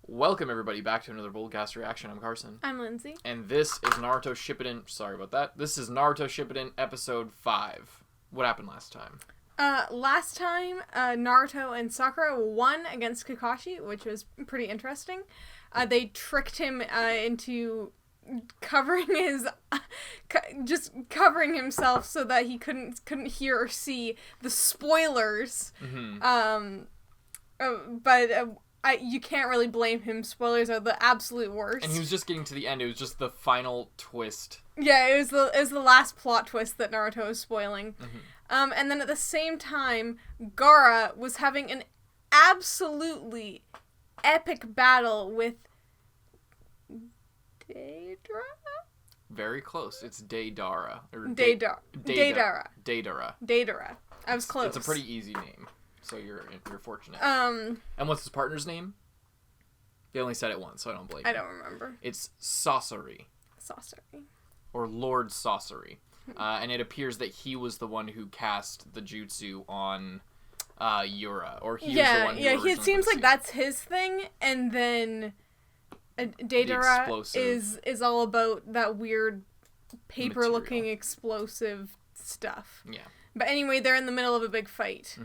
Welcome everybody back to another Boldcast Reaction. I'm Carson. I'm Lindsay. And this is Naruto Shippuden. Sorry about that. This is Naruto Shippuden episode 5. What happened last time? Last time, Naruto and Sakura won against Kakashi, which was pretty interesting. They tricked him into covering his, just covering himself so that he couldn't hear or see the spoilers. Mm-hmm. You can't really blame him. Spoilers are the absolute worst. And he was just getting to the end. It was just the final twist. Yeah, it was the last plot twist that Naruto was spoiling. Mm-hmm. And then at the same time, Gaara was having an absolutely epic battle with Deidara? Very close. It's Deidara. Deidara. I was close. It's a pretty easy name. So you're fortunate. And what's his partner's name? They only said it once, so I don't blame you. I don't remember. It's Sasori. Or Lord Sasori. And it appears that he was the one who cast the jutsu on Yura. Or he was the one who it seems like that's his thing, and then Deidara is all about that weird paper-looking explosive stuff. Yeah. But anyway, they're in the middle of a big fight.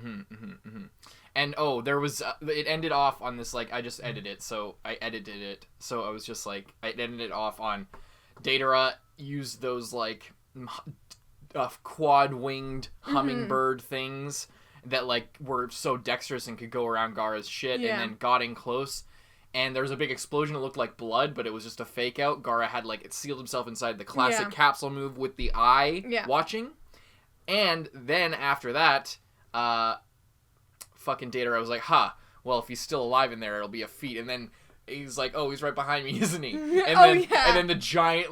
And, there was... it ended off on this, I just edited it, so I edited it. So I was just, I ended it off on Deidara used those, quad-winged hummingbird things that, were so dexterous and could go around Gaara's shit, and then got in close. And there was a big explosion. It looked like blood, but it was just a fake out. Gaara had, it sealed himself inside the classic capsule move with the eye watching. And then after that, fucking Deidara was like, well, if he's still alive in there, it'll be a feat. And then he's like, oh, he's right behind me, isn't he? And and then the giant,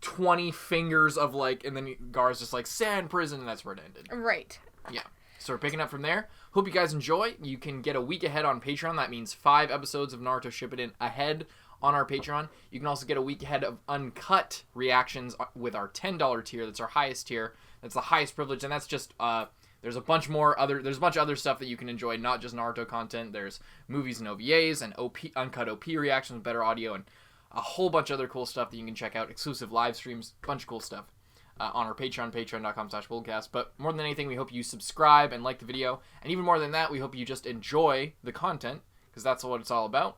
20 fingers of, and then Gaara's just like, sand prison, and that's where it ended. Right. Yeah. So we're picking up from there. Hope you guys enjoy. You can get a week ahead on Patreon. That means 5 episodes of Naruto Shippuden ahead on our Patreon. You can also get a week ahead of uncut reactions with our $10 tier. That's our highest tier. That's the highest privilege, and that's just there's a bunch of other stuff that you can enjoy, not just Naruto content. There's movies and OVAs and uncut OP reactions, better audio, and a whole bunch of other cool stuff that you can check out. Exclusive live streams, bunch of cool stuff on our Patreon, patreon.com/boldcast. But more than anything, we hope you subscribe and like the video, and even more than that, we hope you just enjoy the content, because that's what it's all about.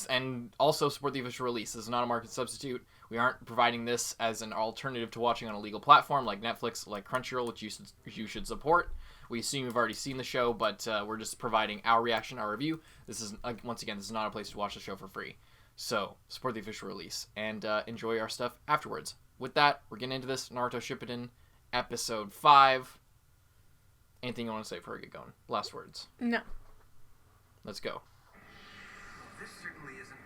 And also support the official release. This is not a market substitute. We aren't providing this as an alternative to watching on a legal platform like Netflix, like Crunchyroll, which you should support. We assume you've already seen the show, but we're just providing our reaction, our review. This is, once again, this is not a place to watch the show for free. So, support the official release, and enjoy our stuff afterwards. With that, we're getting into this Naruto Shippuden, episode 5. Anything you want to say before we get going? Last words. No. Let's go. This certainly isn't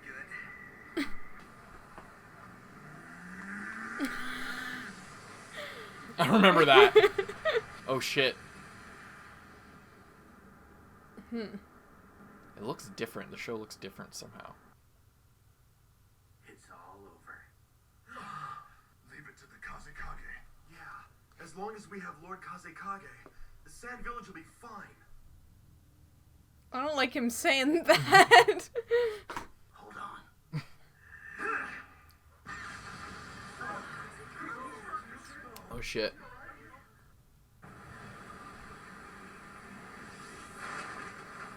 good. I remember that. Oh, shit. It looks different. The show looks different somehow. It's all over. Leave it to the Kazekage. Yeah. As long as we have Lord Kazekage, the Sand Village will be fine. I don't like him saying that. Hold on. Oh, shit.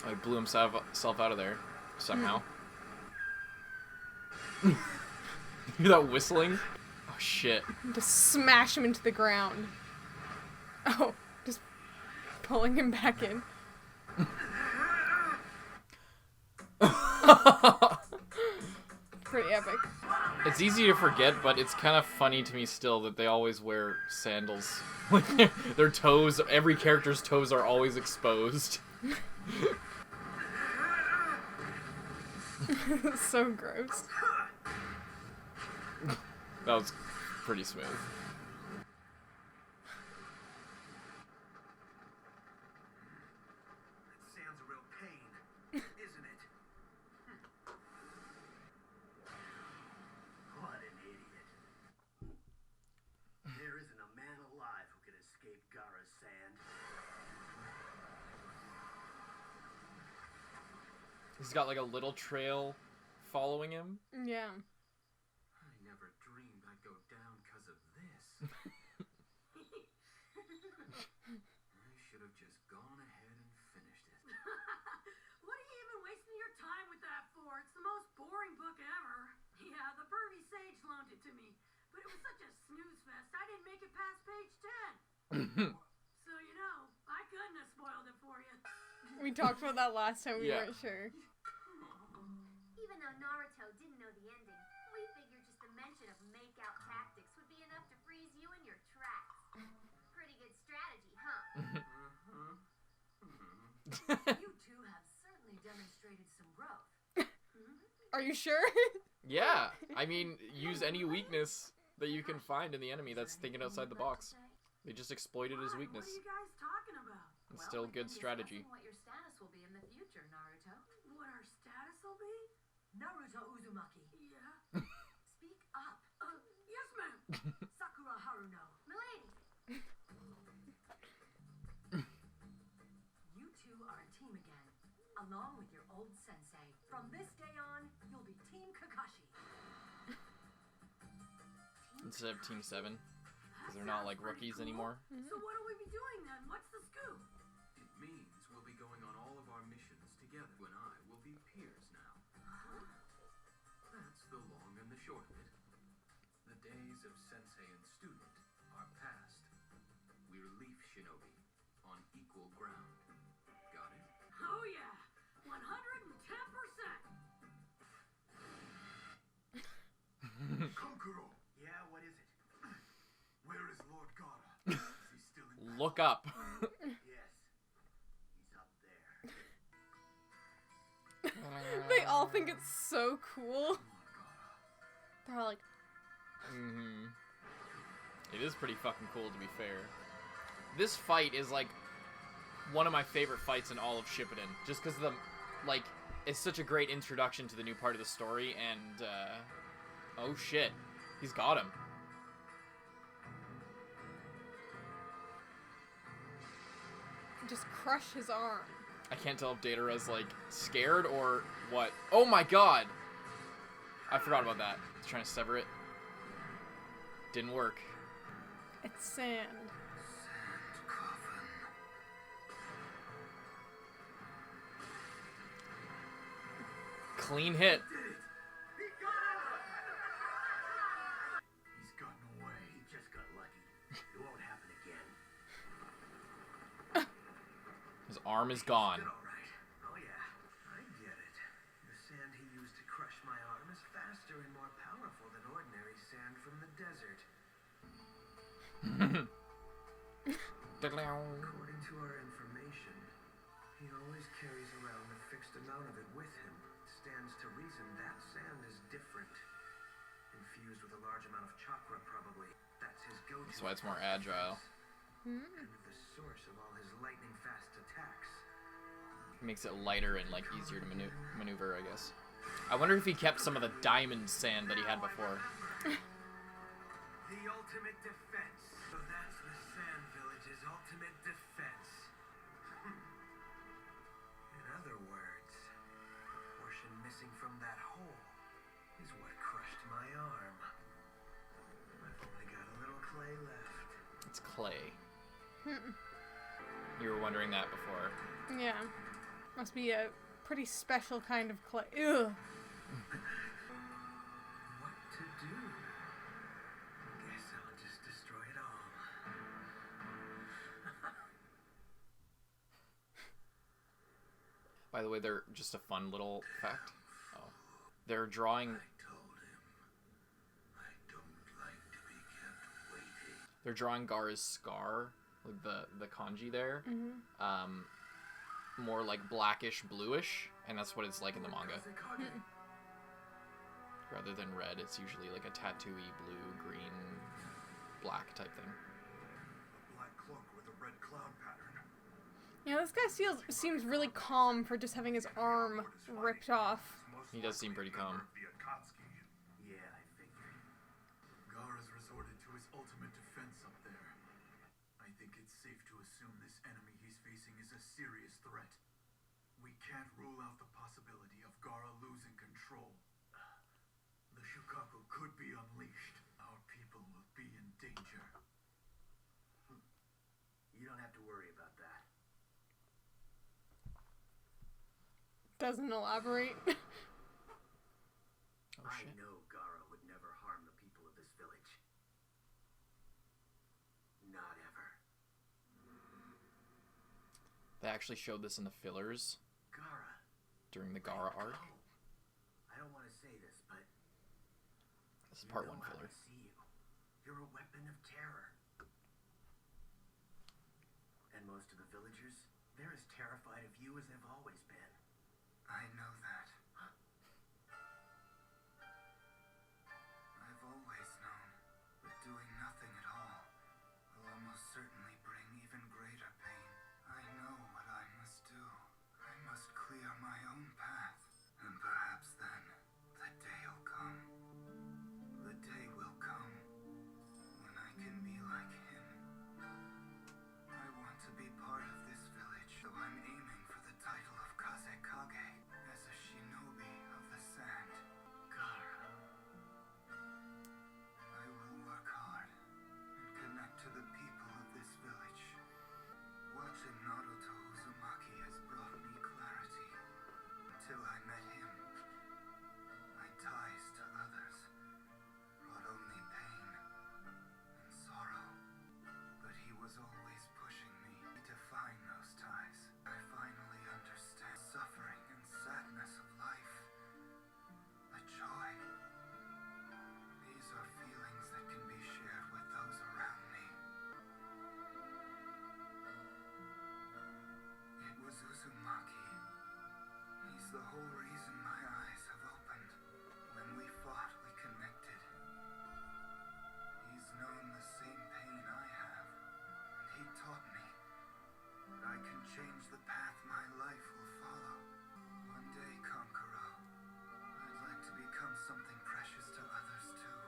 Oh, he blew himself out of there somehow. Hear that whistling? Oh, shit. Just smash him into the ground. Oh, just pulling him back in. Pretty epic. It's easy to forget, but it's kind of funny to me still that they always wear sandals. Their toes, every character's toes are always exposed. So gross. That was pretty smooth. Sand's a real pain, isn't it? What an idiot. There isn't a man alive who can escape Gaara's sand. He's got like a little trail following him. Yeah. I never dreamed I'd go down because of this. I should have just gone ahead and finished it. What are you even wasting your time with that for? It's the most boring book ever. Yeah, the pervy sage loaned it to me, but it was such a snooze fest, I didn't make it past page 10. So, you know, I couldn't have spoiled it for you. We talked about that last time. We weren't sure. Even though Naruto didn't know the ending, we figured just the mention of make-out tactics would be enough to freeze you in your tracks. Pretty good strategy, huh? You two have certainly demonstrated some growth. Are you sure? Yeah, I mean, use any weakness that you can find in the enemy that's thinking outside the box. They just exploited his What weakness. are you guys talking about? It's still we've good been strategy. discussing what your status will be in the future, Naruto. What our status will be? Naruto Uzumaki. Yeah. Speak up. Yes, ma'am. Sakura Haruno. Milady! You two are a team again, along with your old sensei. From this day on, you'll be Team Kakashi. Instead of Team 7. Because they're not like rookies anymore. So what will we be doing then? What's the scoop? It means we'll be going on all of our missions together. You and I will be peers now. That's the long and the short of it. The days of sensei and student are past. We're Leaf Shinobi on equal ground. Got it? Oh yeah, 110%. Kokoro! Yeah, what is it? Where is Lord Gaara? Is he still in Look up. Yes. He's up there. They all think it's so cool. They're all like, It is pretty fucking cool, to be fair. This fight is like one of my favorite fights in all of Shippuden, just because the like it's such a great introduction to the new part of the story. And oh shit, he's got him. just crush his arm. I can't tell if Deidara's like scared or what. Oh my god! I forgot about that. I was trying to sever it. Didn't work. It's sand. Sand coffin. Clean hit. Did it! He got it! He's gotten away. He just got lucky. It won't happen again. His arm is gone. Did all right. Oh yeah, I get it. The sand he used to crush my arm is faster and more powerful than ordinary sand from the desert. According to our information, he always carries around a fixed amount of it with him. It stands to reason that sand is different. Infused with a large amount of chakra, probably. That's his go-to. That's why it's more agile. And the source of all his lightning-fast attacks. Makes it lighter and like easier to maneuver, I guess. I wonder if he kept some of the diamond sand that he had before. The ultimate defense. So that's the Sand Village's ultimate defense. In other words, the portion missing from that hole is what crushed my arm. I've only got a little clay left. It's clay. You were wondering that before. Yeah. Must be a pretty special kind of clay. Ugh. What to do? Guess I'll just destroy it all. By the way, they're just a fun little fact. Oh. They're drawing I told him I don't like to be kept waiting. they're drawing Gaara's scar, like the kanji there. More like blackish bluish, and that's what it's like in the manga. Rather than red, it's usually like a tattooy blue, green, black type thing. A black cloak with a red cloud pattern. Yeah, this guy seems really calm for just having his arm ripped off. He does seem pretty calm. The Akatsuki. Yeah, I figured. Gaara's resorted to his ultimate defense up there. I think it's safe to assume this enemy he's facing is a serious threat. We can't rule out the possibility control. The Shukaku could be unleashed. Our people will be in danger. You don't have to worry about that. Doesn't elaborate. Oh, I shit. know Gaara would never harm the people of this village. Not ever. They actually showed this in the fillers Gaara. during the Gaara arc. I don't want to say this, but This is part you 1 know how filler. I see you. You're a weapon of terror. And most of the villagers, they're as terrified of you as they've always been. I know that. I've always known that doing nothing at all will almost certainly bring even greater pain. I know what I must do. I must clear my own path. And perhaps then, the day'll come. The day will come when I can be like him. I want to be part of this village, so I'm aiming for the title of Kazekage as a shinobi of the sand. Gaara. I will work hard and connect to the people of this village. Watching Naruto Uzumaki has brought me clarity. Until I met him, my ties to others brought only pain and sorrow. But he was always pushing me to find those ties. I finally understand suffering and sadness of life. The joy. These are feelings that can be shared with those around me. It was Uzumaki. He's the whole reason my eyes have opened. When we fought, we connected. He's known the same pain I have, and he taught me that I can change the path my life will follow. One day, Kankuro, I'd like to become something precious to others too,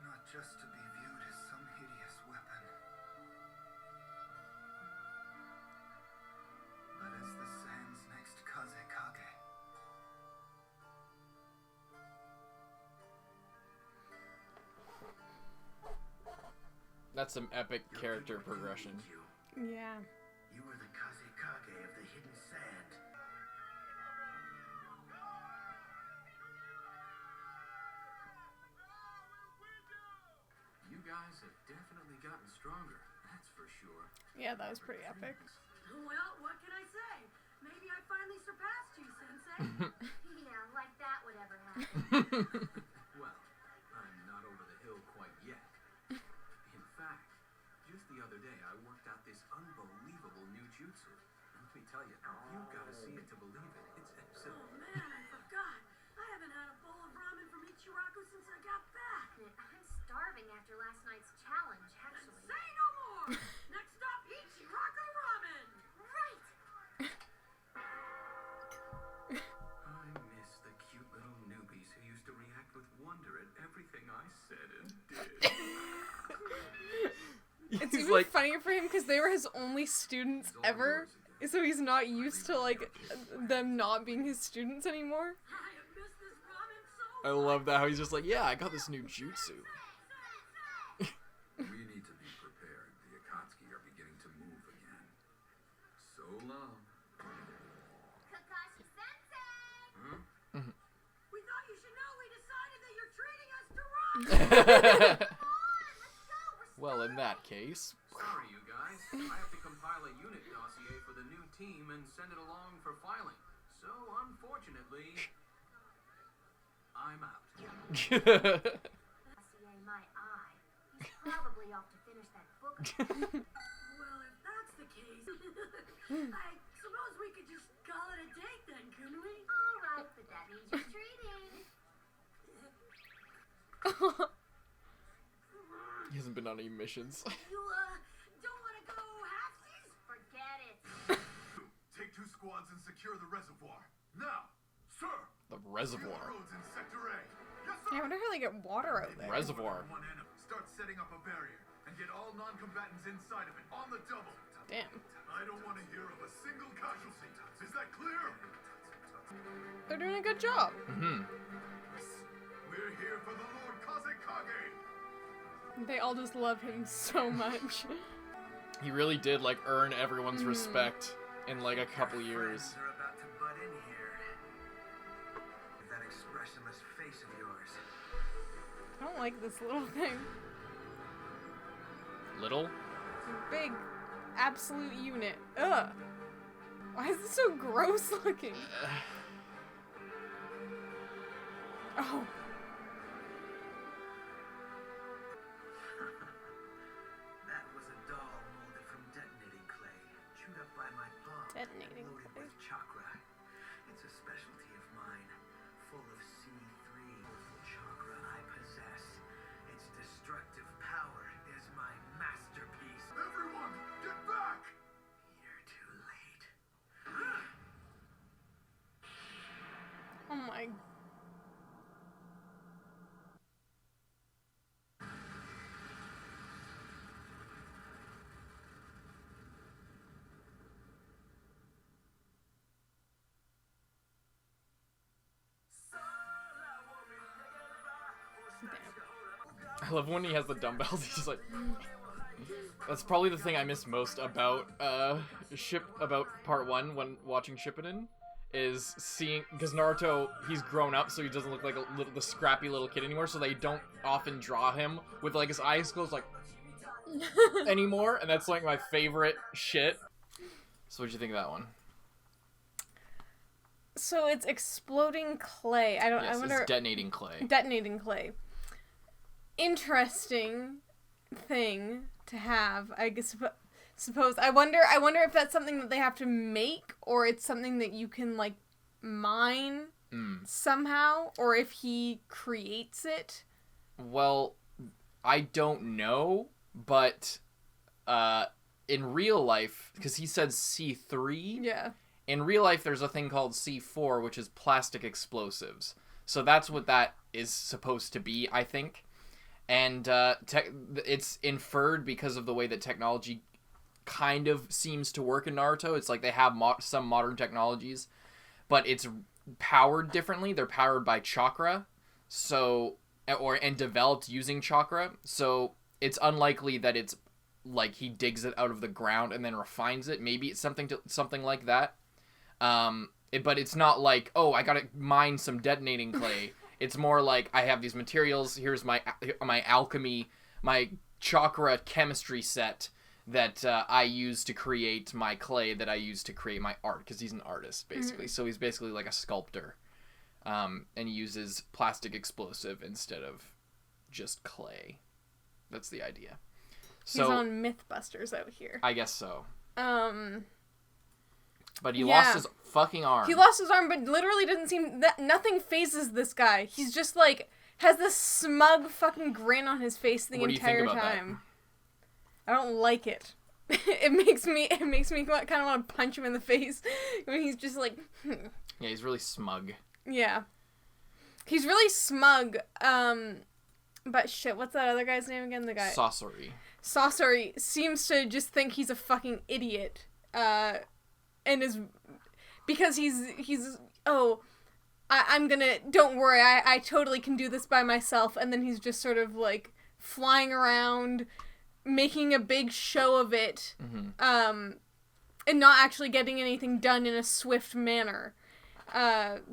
not just to be viewed as some hideous weapon, but as the sand's next Kazekage. That's some epic character progression. Yeah. You were the Kazekage of the hidden sand. You guys have definitely gotten stronger, that's for sure. Yeah, that was pretty epic. Well, what can I say? Maybe I finally surpassed you, Sensei. Yeah, like that would ever happen. Well, I'm not over the hill quite yet. In fact, just the other day I worked out this unbelievable new jutsu. Let me tell you, you've got to see it to believe it. It's Oh absolute. man, I forgot. I haven't had a bowl of ramen from Ichiraku since I got back. I'm starving after last night's challenge, actually. Say no more! Next stop, Ichiraku Ramen! Right! I miss the cute little newbies who used to react with wonder at everything I said and did. It's He's even like, funnier for him because they were his only students ever, so he's not used to like them not being his students anymore. I have missed this ramen so I love that how he's just like, yeah, I got this new jutsu. We need to be prepared. The Akatsuki are beginning to move again. So long. Kakashi Sensei! We thought you should know we decided that you're treating us to ramen! Come on, let's go! We're Well, in that case, Sorry, you guys. I have to compile a unit dossier for the new team and send it along for filing. So, unfortunately, I'm out. Dossier, my eye. He's probably off to finish that book. Well, if that's the case, I suppose we could just call it a date then, couldn't we? Alright, but that means you're treating. he hasn't been on any missions. You, don't want to go halfsies? Forget it. Take 2 squads and secure the reservoir. Now, sir! The reservoir. Roads in Sector A. Yes, Yeah, I sir! wonder how they get water out there. Reservoir. One enemy. Start setting up a barrier and get all non-combatants inside of it on the double. Damn. I don't want to hear of a single casualty. Is that clear? They're doing a good job. Mm-hmm. We're here for the Lord Kazekage. They all just love him so much. He really did, like, earn everyone's respect in, like, a couple years. Friends are about to butt in here. With that expressionless face of yours. I don't like this little thing. Little? Big, absolute unit. Ugh. Why is this so gross looking? Oh. That was a doll molded from detonating clay, chewed up by my palm, Detonating and loaded clay? with chakra. It's a specialty of mine, full of C3, the chakra I possess. Its destructive power is my masterpiece. Everyone, get back! You're too late. Oh my. I love when he has the dumbbells. He's just like... That's probably the thing I miss most about about part 1 when watching Shippuden, is seeing, because Naruto, he's grown up, so he doesn't look like the scrappy little kid anymore, so they don't often draw him with, like, his eyes closed, like, anymore, and that's, like, my favorite shit. So what'd you think of that one? So it's exploding clay. Yes, I wonder. it's detonating clay. Detonating clay. Interesting thing to have. I guess. Suppose. I wonder if that's something that they have to make, or it's something that you can, like, mine somehow, or if he creates it. Well, I don't know, but in real life, because he said C3. Yeah. In real life, there's a thing called C4, which is plastic explosives. So that's what that is supposed to be, I think. And it's inferred because of the way that technology kind of seems to work in Naruto. It's like they have some modern technologies, but it's powered differently. They're powered by chakra, and developed using chakra. So it's unlikely that it's like he digs it out of the ground and then refines it. Maybe it's something like that. But it's not like, oh, I gotta mine some detonating clay. It's more like, I have these materials, here's my alchemy, my chakra chemistry set that I use to create my clay, that I use to create my art, because he's an artist, basically. So he's basically like a sculptor, and he uses plastic explosive instead of just clay. That's the idea. So, He's on Mythbusters out here. I guess so. But he Yeah. lost his fucking arm. He lost his arm, but literally doesn't seem that nothing phases this guy. He's just like has this smug fucking grin on his face the What do you think entire about that? time. I don't like it. It makes me kind of want to punch him in the face when he's just like. Yeah, he's really smug. Yeah, he's really smug. But shit, what's that other guy's name again? The guy. Sasori seems to just think he's a fucking idiot. And is because he's I'm gonna, don't worry, I totally can do this by myself, and then he's just sort of like flying around making a big show of it, and not actually getting anything done in a swift manner, and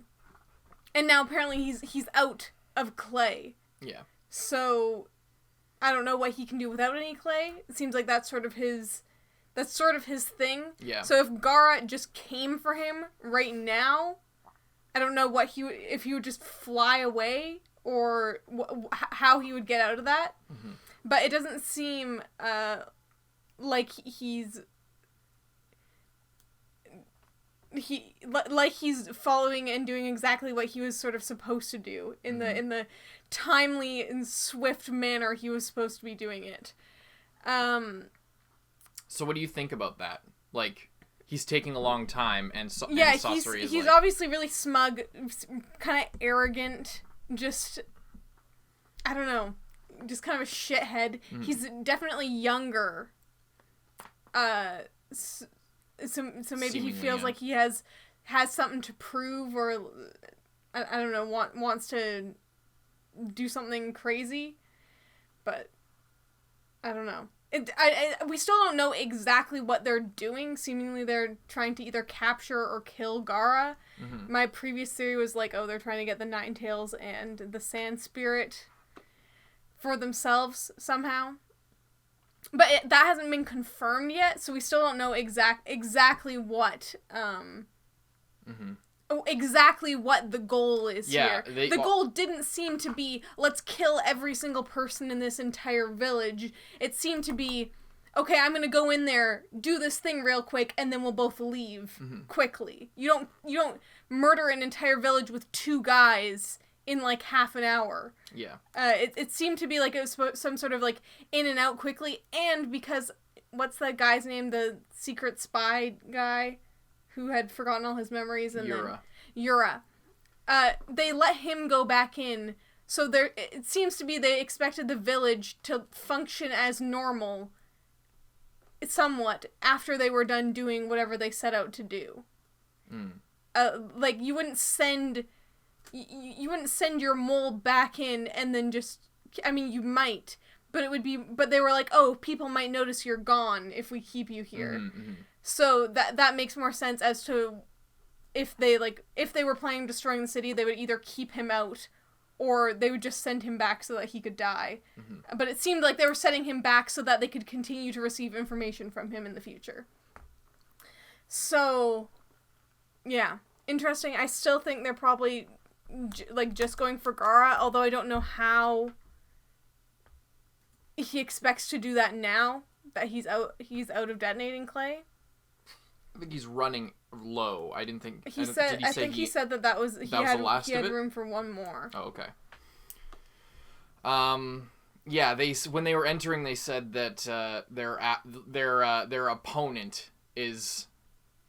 now apparently he's out of clay. Yeah. So I don't know what he can do without any clay. It seems like that's sort of his thing. Yeah. So if Gaara just came for him right now, I don't know if he would just fly away or how he would get out of that. Mm-hmm. But it doesn't seem like he's following and doing exactly what he was sort of supposed to do in the timely and swift manner he was supposed to be doing it. So what do you think about that? Like, he's taking a long time, and Sasori he's obviously really smug, kind of arrogant, just, I don't know, just kind of a shithead. Mm. He's definitely younger. So maybe seemingly, he feels like he has has something to prove, or I don't know, wants to do something crazy, but I don't know. We still don't know exactly what they're doing. Seemingly they're trying to either capture or kill Gaara. Mm-hmm. My previous theory was like, oh, they're trying to get the Nine Tails and the Sand Spirit for themselves somehow. But that hasn't been confirmed yet, so we still don't know exactly what exactly what the goal is here. The goal didn't seem to be, let's kill every single person in this entire village. It seemed to be, okay, I'm gonna go in there, do this thing real quick, and then we'll both leave quickly. You don't murder an entire village with 2 guys in like half an hour. Yeah. It seemed to be like it was some sort of like in and out quickly, and because, what's that guy's name, the secret spy guy who had forgotten all his memories, and Yura. They let him go back in, so it seems to be they expected the village to function as normal somewhat after they were done doing whatever they set out to do. Like, you wouldn't send your mole back in and then just, I mean, you might, but they were like, oh, people might notice you're gone if we keep you here. Mm-hmm. So that makes more sense as to if they were planning on destroying the city, they would either keep him out or they would just send him back so that he could die. Mm-hmm. But it seemed like they were setting him back so that they could continue to receive information from him in the future. So, yeah. Interesting. I still think they're probably just going for Gaara, although I don't know how he expects to do that now that he's out of detonating clay. I think he's running low. I didn't think he said. I think he said that was the last. He had room for one more. Oh, okay. Yeah. When they were entering, they said that their opponent is,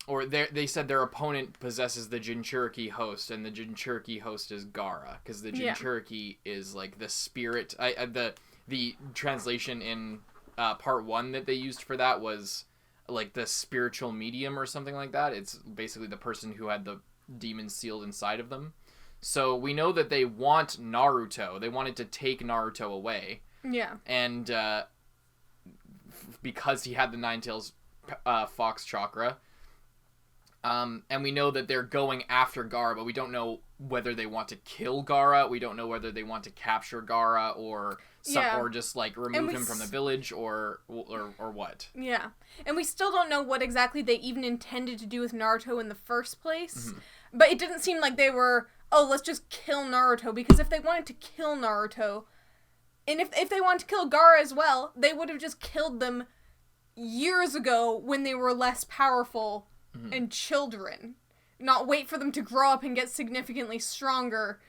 or they said their opponent possesses the Jinchuriki host, and the Jinchuriki host is Gaara, because the Jinchuriki is like the spirit. The translation in part 1 that they used for that was like the spiritual medium or something like that. It's basically the person who had the demon sealed inside of them. So we know that they want Naruto. They wanted to take Naruto away. Yeah. And because he had the Nine Tails Fox chakra. And we know that they're going after Gaara, but we don't know whether they want to kill Gaara. We don't know whether they want to capture Gaara or just like remove him from the village or what. Yeah. And we still don't know what exactly they even intended to do with Naruto in the first place. Mm-hmm. But it didn't seem like they were, oh, let's just kill Naruto, because if they wanted to kill Naruto, and if they wanted to kill Gaara as well, they would have just killed them years ago when they were less powerful. Mm-hmm. And children. Not wait for them to grow up and get significantly stronger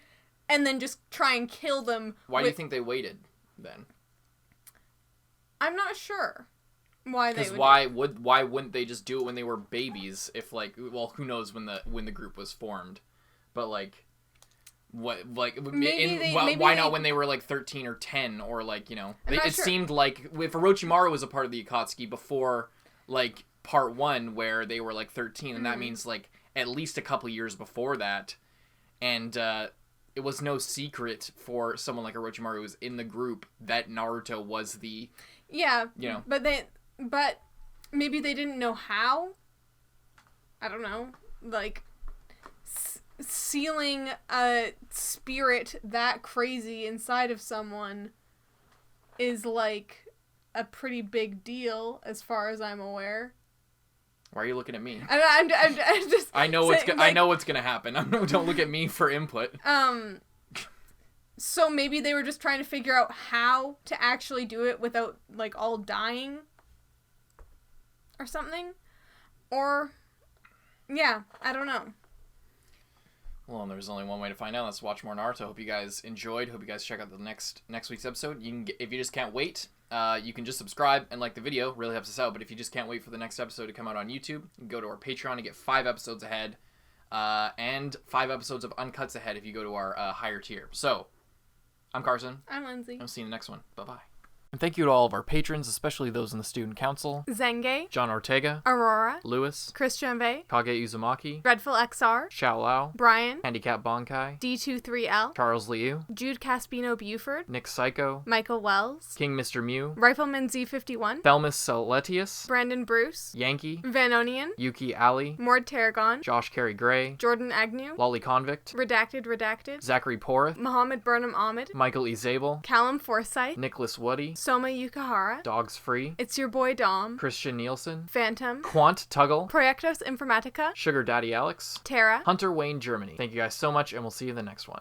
and then just try and kill them. Why do you think they waited then? I'm not sure why they would. Because why wouldn't they just do it when they were babies? If who knows when the group was formed, but why not when they were like 13 or 10 or seemed like if Orochimaru was a part of the Akatsuki before part 1 where they were 13, and that means at least a couple years before that, and it was no secret for someone like Orochimaru who was in the group that Naruto was the but maybe they didn't know how. I don't know, sealing a spirit that crazy inside of someone is a pretty big deal as far as I'm aware. Why are you looking at me? I'm just. I know what's gonna happen. Don't look at me for input. So maybe they were just trying to figure out how to actually do it without all dying, or something, or yeah, I don't know. Well, there's only one way to find out. Let's watch more Naruto. Hope you guys enjoyed. Hope you guys check out the next week's episode. If you just can't wait. You can just subscribe and like the video. Really helps us out. But if you just can't wait for the next episode to come out on YouTube, you can go to our Patreon and get 5 episodes ahead. And 5 episodes of Uncuts ahead if you go to our higher tier. So, I'm Carson. I'm Lindsay. I'll see you in the next one. Bye-bye. And thank you to all of our patrons, especially those in the Student Council. Zenge, John Ortega, Aurora, Lewis, Christian Vey, Kage Uzumaki, Dreadful XR, Xiao Lao, Brian, Handicap Bonkai, D23L, Charles Liu, Jude Caspino Buford, Nick Psycho, Michael Wells, King Mr. Mew, Rifleman Z51, Thelmus Celetius, Brandon Bruce, Yankee, Vanonian, Yuki Ali, Mord Tarragon, Josh Carey Gray, Jordan Agnew, Lolly Convict, Redacted, Zachary Porth, Mohammed Burnham Ahmed, Michael E. Zabel, Callum Forsyth, Nicholas Woody, Soma Yukahara, Dogs Free, It's Your Boy Dom, Christian Nielsen, Phantom, Quant Tuggle, Proyectos Informatica, Sugar Daddy Alex, Tara, Hunter Wayne Germany. Thank you guys so much, and we'll see you in the next one.